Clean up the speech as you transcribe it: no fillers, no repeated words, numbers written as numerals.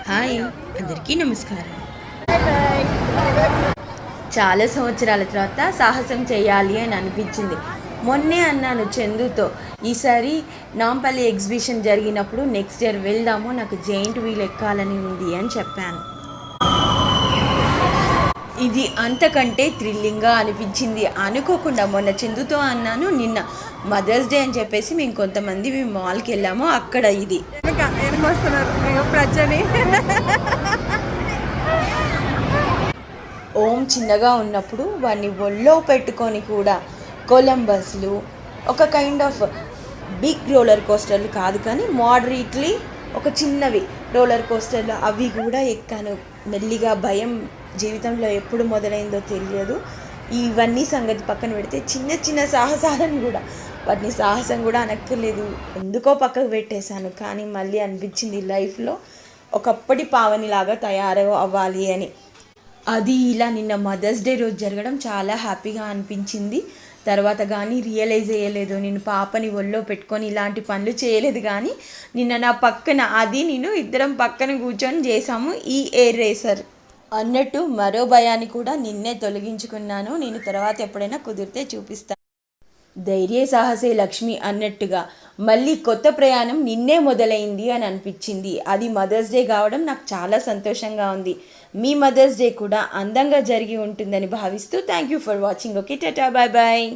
Hi, అందరికీ నమస్కారం. చాలా సంవత్సరాల తర్వాత సాహసం చేయాలి అని అనిపించింది. మొన్నే అన్నాను చందుతో, ఈసారి నాంపల్లి ఎగ్జిబిషన్ జరిగినప్పుడు నెక్స్ట్ ఇయర్ వెళ్దాము, నాకు జెయింట్ వీల్ ఎక్కాలని ఉంది అని చెప్పాను. ఇది అంతకంటే థ్రిల్లింగ్గా అనిపించింది. అనుకోకుండా మొన్న చందుతో అన్నాను, నిన్న మదర్స్ డే అని చెప్పేసి మేము కొంతమంది మాల్కి వెళ్ళాము, అక్కడ ఇది ఓం చిన్నగా ఉన్నప్పుడు వాడిని ఒళ్ళో పెట్టుకొని కూడా కొలంబస్లు, ఒక కైండ్ ఆఫ్ బిగ్ రోలర్ కోస్టర్లు కాదు కానీ మోడరేట్లీ ఒక చిన్నవి రోలర్ కోస్టర్లు అవి కూడా ఎక్కాను. మెల్లిగా భయం జీవితంలో ఎప్పుడు మొదలైందో తెలియదు. ఇవన్నీ సంగతి పక్కన పెడితే చిన్న చిన్న సాహసాలను కూడా, వాటిని సాహసం కూడా అనక్కర్లేదు, ఎందుకో పక్కకు పెట్టేశాను. కానీ మళ్ళీ అనిపించింది లైఫ్లో ఒకప్పటి పావనిలాగా తయారు అవ్వాలి అని. అది ఇలా నిన్న మదర్స్ డే రోజు జరగడం చాలా హ్యాపీగా అనిపించింది. తర్వాత కానీ రియలైజ్ అయ్యలేదు, నేను పాపని ఒళ్ళో పెట్టుకొని ఇలాంటి పనులు చేయలేదు. కానీ నిన్న నా పక్కన అది నేను ఇద్దరం పక్కన కూర్చొని చేసాము ఈ ఎయిర్ రేసర్ అన్నట్టు. మరో భయాన్ని కూడా నిన్నే తొలగించుకున్నాను. నేను తర్వాత ఎప్పుడైనా కుదిరితే చూపిస్తాను. ధైర్య సాహసే లక్ష్మి అన్నట్టుగా మళ్ళీ కొత్త ప్రయాణం నిన్నే మొదలైంది అని అనిపించింది. అది మదర్స్ డే కావడం నాకు చాలా సంతోషంగా ఉంది. మీ మదర్స్ డే కూడా అందంగా జరిగి ఉంటుందని భావిస్తూ thank you for watching. Okay, tata, bye bye.